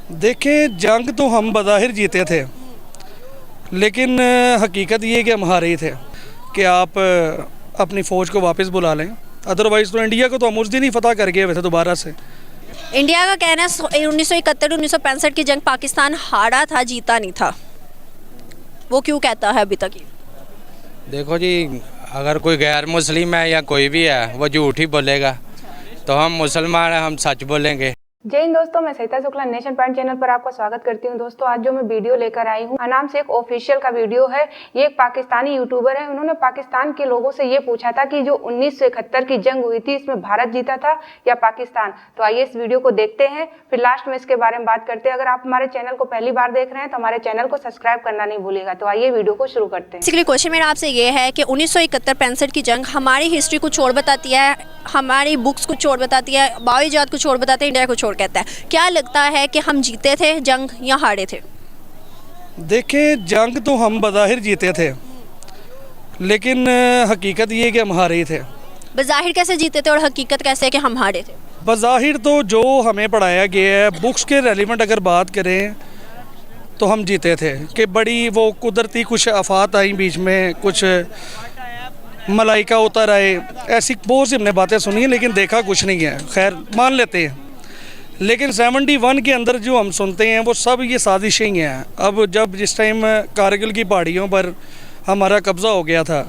देखें, जंग तो हम बज़ाहिर जीते थे, लेकिन हकीकत ये कि हम हारे ही थे कि आप अपनी फ़ौज को वापस बुला लें। अदरवाइज़ तो इंडिया को तो हम उस दिन ही फतह कर गए वैसे दोबारा से। इंडिया का कहना है 1971-1965 की जंग पाकिस्तान हारा था, जीता नहीं था। वो क्यों कहता है अभी तक ये? देखो जी, अगर कोई गैर मुस्लिम है या कोई भी है वो झूठ ही बोलेगा, तो हम मुसलमान हैं, हम सच बोलेंगे। जय हिंद दोस्तों, मैं Savita Shukla nation point channel पर आपका स्वागत करती हूं। दोस्तों, आज जो मैं वीडियो लेकर आई हूं नाम से एक ऑफिशियल का वीडियो है। ये एक पाकिस्तानी यूट्यूबर है। उन्होंने पाकिस्तान के लोगों से ये पूछा था कि जो 1971 की जंग हुई थी इसमें भारत जीता था या पाकिस्तान। तो आइए इस वीडियो को देखते हैं, फिर लास्ट में इसके बारे में बात करते हैं। अगर आप हमारे चैनल को पहली बार देख रहे हैं तो हमारे चैनल को सब्सक्राइब करना नहीं भूलिएगा। तो आइए वीडियो को शुरू करते हैं। क्वेश्चन मेरा आपसे ये है कि 1971-65 की जंग हमारी हिस्ट्री को छोड़ बताती है, हमारी बुक्स को छोड़ बताती है, बावजूद को छोड़ बताते हैं, इंडिया को छोड़ कहता है। क्या लगता है कि हम जीते थे जंग या हारे थे? देखें, जंग तो हम बज़ाहिर जीते थे, लेकिन हकीकत ये कि हम हारे ही थे। बज़ाहिर कैसे जीते थे और हकीकत कैसे कि हम हारे थे? बज़ाहिर तो जो हमें पढ़ाया गया है, बुक्स के रेलिवेंट अगर बात करें तो हम जीते थे कि बड़ी वो कुदरती कुछ आफात आई बीच में, कुछ मलाइका उतर आए, ऐसी बहुत सी हमने बातें सुनी हैं, लेकिन देखा कुछ नहीं है। खैर, मान लेते हैं। लेकिन 71 के अंदर जो हम सुनते हैं वो सब ये साजिशें ही हैं। अब जब जिस टाइम कारगिल की पहाड़ियों पर हमारा कब्ज़ा हो गया था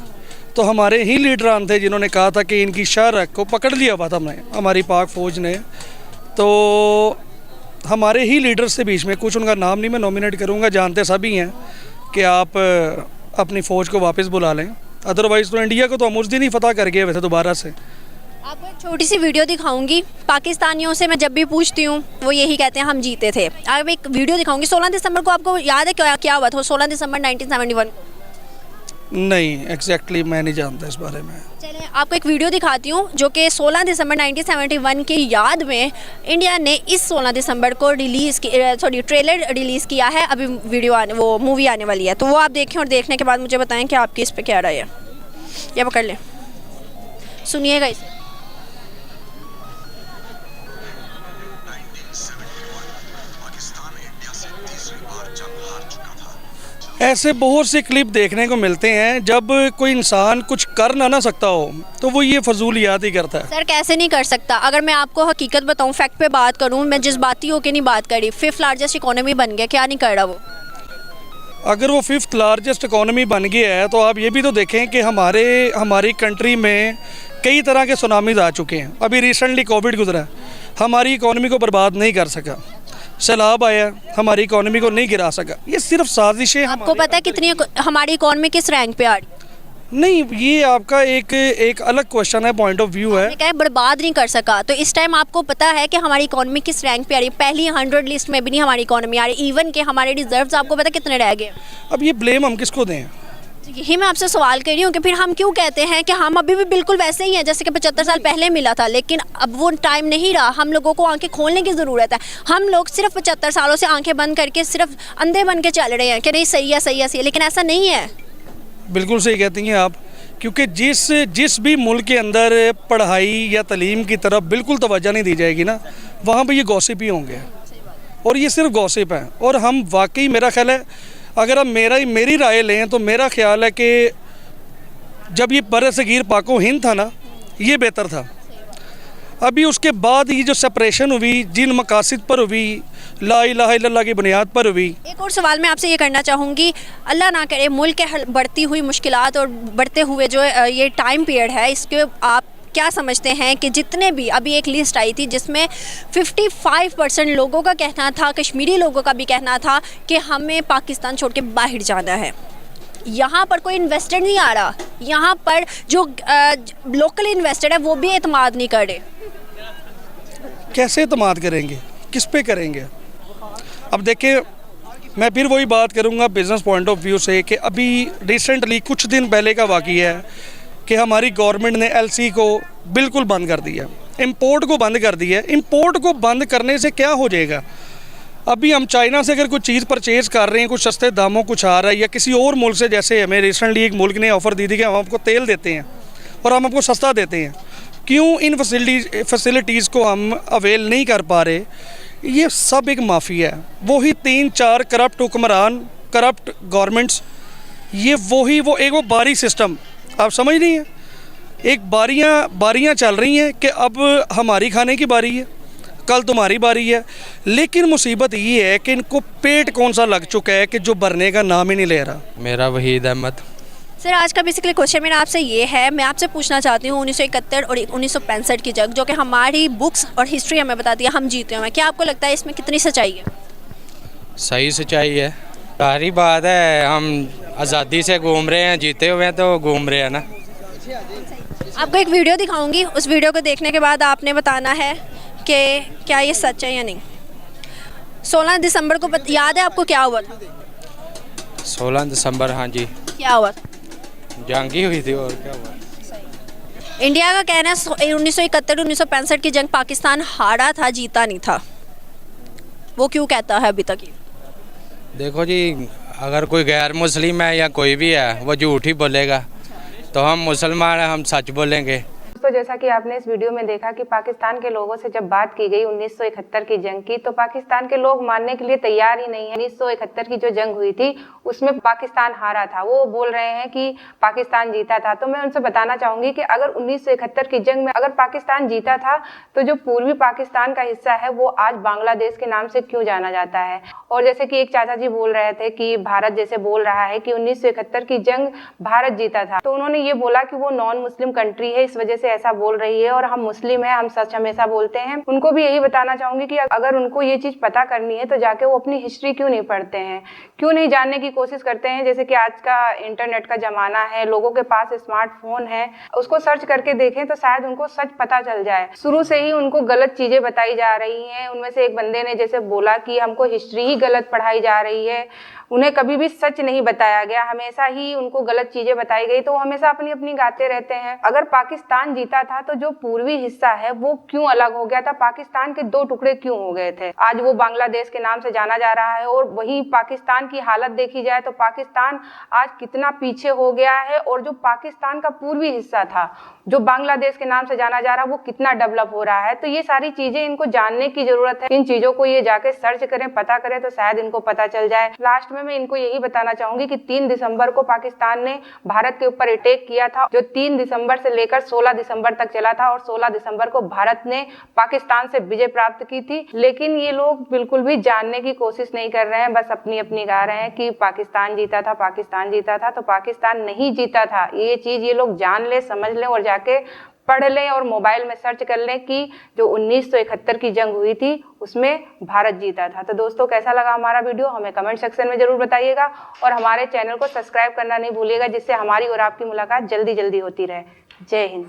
तो हमारे ही लीडरान थे जिन्होंने कहा था कि इनकी शहरक को पकड़ लिया हुआ था हमने, हमारी पाक फ़ौज ने। तो हमारे ही लीडर्स से बीच में कुछ, उनका नाम नहीं मैं नॉमिनेट करूँगा, जानते सभी हैं कि आप अपनी फ़ौज को वापस बुला लें। अदरवाइज़ तो इंडिया को तो हम उस दिन ही फतह कर गए वैसे दोबारा से। आपको एक छोटी सी वीडियो दिखाऊंगी। पाकिस्तानियों से मैं जब भी पूछती हूँ वो यही कहते हैं हम जीते थे। अब एक वीडियो दिखाऊंगी। 16 दिसंबर को आपको याद है क्या हुआ था? 16 दिसंबर 1971 को? नहीं, एग्जैक्टली मैं नहीं जानता इस बारे में। चलें, आपको एक वीडियो दिखाती हूँ जो कि 16 दिसंबर 1971 की याद में इंडिया ने इस 16 दिसंबर को ट्रेलर रिलीज़ किया है। अभी वो मूवी आने वाली है, तो वो आप देखें और देखने के बाद मुझे बताएं कि आपकी इस पर क्या राय है। या पकड़ लें, सुनिएगा इसे। ऐसे बहुत से क्लिप देखने को मिलते हैं जब कोई इंसान कुछ कर ना सकता हो तो वो ये फजूलियात ही करता है। सर, कैसे नहीं कर सकता? अगर मैं आपको हकीकत बताऊं, फैक्ट पे बात करूं, मैं जज्बाती होकर नहीं बात करी। 5th लार्जेस्ट इकोनॉमी बन गया, क्या नहीं कर रहा वो? अगर वो 5th लार्जेस्ट इकोनॉमी बन गया है तो आप ये भी तो देखें कि हमारी कंट्री में कई तरह के सुनामीज आ चुके हैं। अभी रिसेंटली कोविड गुजरा, हमारी इकोनॉमी को बर्बाद नहीं कर सका। सैलाब आया, हमारी इकोनॉमी को नहीं गिरा सका। ये सिर्फ साजिशें। आपको पता है कितनी हमारी इकोनॉमी किस रैंक पे आ रही? नहीं, ये आपका एक अलग क्वेश्चन है, पॉइंट ऑफ व्यू है। क्या बर्बाद नहीं कर सका, तो इस टाइम आपको पता है कि हमारी इकोनॉमी किस रैंक पे आ रही है? पहली 100 लिस्ट में भी नहीं हमारी इकोनॉमी आ रही। इवन के हमारे रिजर्व्स आपको पता कितने रह गए? अब ये ब्लेम हम किसको दें? यही मैं आपसे सवाल कर रही हूँ कि फिर हम क्यों कहते हैं कि हम अभी भी बिल्कुल वैसे ही हैं जैसे कि 75 साल पहले मिला था। लेकिन अब वो टाइम नहीं रहा। हम लोगों को आंखें खोलने की ज़रूरत है। हम लोग सिर्फ 75 सालों से आंखें बंद करके सिर्फ अंधे बन के चल रहे हैं कि नहीं सही है, सही है, सही है, लेकिन ऐसा नहीं है। बिल्कुल सही कहती हैं आप, क्योंकि जिस भी मुल्क के अंदर पढ़ाई या तालीम की तरफ बिल्कुल तवज्जो नहीं दी जाएगी ना, वहाँ पर ये गॉसिप ही होंगे, और ये सिर्फ गॉसिप है। और हम वाकई, मेरा ख्याल है, अगर आप मेरी राय लें तो मेरा ख्याल है कि जब ये बरसगीर पाको हिंद था ना, ये बेहतर था। अभी उसके बाद ये जो सेपरेशन हुई, जिन मकासद पर हुई, ला इलाहा इल्लल्लाह की बुनियाद पर हुई। एक और सवाल मैं आपसे ये करना चाहूँगी, अल्लाह ना करे मुल्क के बढ़ती हुई मुश्किलात और बढ़ते हुए जो ये टाइम पीरियड है, इसके आप क्या समझते हैं कि जितने भी, अभी एक लिस्ट आई थी जिसमें 55% लोगों का कहना था, कश्मीरी लोगों का भी कहना था कि हमें पाकिस्तान छोड़ के बाहर जाना है। यहाँ पर कोई इन्वेस्टर नहीं आ रहा। यहाँ पर जो लोकल इन्वेस्टर है वो भी एतमाद नहीं कर रहे। कैसे एतमाद करेंगे? किस पे करेंगे? अब देखिए, मैं फिर वही बात करूँगा बिज़नेस पॉइंट ऑफ व्यू से कि अभी रिसेंटली कुछ दिन पहले का वाक़या है कि हमारी गवर्नमेंट ने LC को बिल्कुल बंद कर दिया, इंपोर्ट को बंद कर दिया। इंपोर्ट को बंद करने से क्या हो जाएगा? अभी हम चाइना से अगर कुछ चीज़ परचेज़ कर रहे हैं, कुछ सस्ते दामों कुछ आ रहा है, या किसी और मुल्क से, जैसे हमें रिसेंटली एक मुल्क ने ऑफ़र दी थी कि हम आपको तेल देते हैं और हम आपको सस्ता देते हैं, क्यों इन फैसिलिटीज़ को हम अवेल नहीं कर पा रहे ये सब एक माफिया है। वही 3-4 करप्ट हुक्मरान, करप्ट गवर्नमेंट्स, ये वो एक बारी सिस्टम, आप समझ नहीं है। एक बारियां चल रही हैं कि अब हमारी खाने की बारी है, कल तुम्हारी बारी है। लेकिन मुसीबत ये है कि इनको पेट कौन सा लग चुका है कि जो भरने का नाम ही नहीं ले रहा। मेरा वहीद अहमद। सर, आज का बेसिकली क्वेश्चन मेरा आपसे ये है, मैं आपसे पूछना चाहती हूँ 1971 और 1965 की जंग, जो कि हमारी बुक्स और हिस्ट्री हमें बताती है, हम जीते हुए हैं, क्या आपको लगता है इसमें कितनी सच्चाई है? सही सच्चाई है, सारी बात है। हम आज़ादी से घूम रहे हैं, जीते हुए हैं तो घूम रहे हैं ना। आपको एक वीडियो दिखाऊंगी, उस वीडियो को देखने के बाद आपने बताना है कि क्या ये सच है या नहीं। 16 दिसंबर को याद है आपको क्या हुआ था? 16 दिसंबर, हाँ जी। क्या हुआ था? जंग ही हुई थी, और क्या हुआ। इंडिया का कहना है 1971-1965 की जंग पाकिस्तान हारा था, जीता नहीं था। वो क्यों कहता है अभी तक ये? देखो जी, अगर कोई गैर मुस्लिम है या कोई भी है, वो झूठ ही बोलेगा। तो हम मुसलमान हैं, हम सच बोलेंगे। दोस्तों, जैसा कि आपने इस वीडियो में देखा कि पाकिस्तान के लोगों से जब बात की गई 1971 की जंग की, तो पाकिस्तान के लोग मानने के लिए तैयार ही नहीं है। 1971 की जो जंग हुई थी उसमें पाकिस्तान हारा था। वो बोल रहे हैं कि पाकिस्तान जीता था। तो मैं उनसे बताना चाहूंगी कि अगर 1971 की जंग में अगर पाकिस्तान जीता था तो जो पूर्वी पाकिस्तान का हिस्सा है वो आज बांग्लादेश के नाम से क्यों जाना जाता है। और जैसे कि एक चाचा जी बोल रहे थे कि भारत जैसे बोल रहा है कि 1971 की जंग भारत जीता था, तो उन्होंने ये बोला कि वो नॉन मुस्लिम कंट्री है, इस वजह से ऐसा बोल रही है, और हम मुस्लिम हैं, हम सच हमेशा बोलते हैं। उनको भी यही बताना चाहूंगी कि अगर उनको ये चीज पता करनी है तो जाके वो अपनी हिस्ट्री क्यों नहीं पढ़ते हैं, क्यों नहीं जानने की कोशिश करते हैं। जैसे कि आज का इंटरनेट का जमाना है, लोगों के पास स्मार्टफोन है, उसको सर्च करके देखें तो शायद उनको सच पता चल जाए। शुरू से ही उनको गलत चीजें बताई जा रही हैं। उनमें से एक बंदे ने जैसे बोला कि हमको हिस्ट्री ही गलत पढ़ाई जा रही है, उन्हें कभी भी सच नहीं बताया गया, हमेशा ही उनको गलत चीजें बताई गई, तो वो हमेशा अपनी अपनी गाते रहते हैं। अगर पाकिस्तान जीता था तो जो पूर्वी हिस्सा है वो क्यों अलग हो गया था, पाकिस्तान के 2 टुकड़े क्यों हो गए थे। आज वो बांग्लादेश के नाम से जाना जा रहा है। और वहीं पाकिस्तान की हालत देखी जाए तो पाकिस्तान आज कितना पीछे हो गया है, और जो पाकिस्तान का पूर्वी हिस्सा था जो बांग्लादेश के नाम से जाना जा रहा है वो कितना डेवलप हो रहा है। तो ये सारी चीजें इनको जानने की जरूरत है। इन चीजों को ये जाके सर्च करें, पता करें, तो शायद इनको पता चल जाए। लास्ट में मैं इनको यही बताना चाहूंगी कि 3 दिसंबर को पाकिस्तान ने भारत के ऊपर अटैक किया था, जो 3 दिसंबर से लेकर 16 दिसंबर तक चला था, और 16 दिसंबर को भारत ने पाकिस्तान से विजय प्राप्त की थी। लेकिन ये लोग बिल्कुल भी जानने की कोशिश नहीं कर रहे हैं, बस अपनी अपनी गा रहे हैं कि पाकिस्तान जीता था, पाकिस्तान जीता था। तो पाकिस्तान नहीं जीता था, ये चीज ये लोग जान ले, समझ लें, और जाके पढ़ लें और मोबाइल में सर्च कर लें कि जो 1971 की जंग हुई थी उसमें भारत जीता था। तो दोस्तों, कैसा लगा हमारा वीडियो हमें कमेंट सेक्शन में जरूर बताइएगा, और हमारे चैनल को सब्सक्राइब करना नहीं भूलिएगा, जिससे हमारी और आपकी मुलाकात जल्दी जल्दी होती रहे। जय हिंद।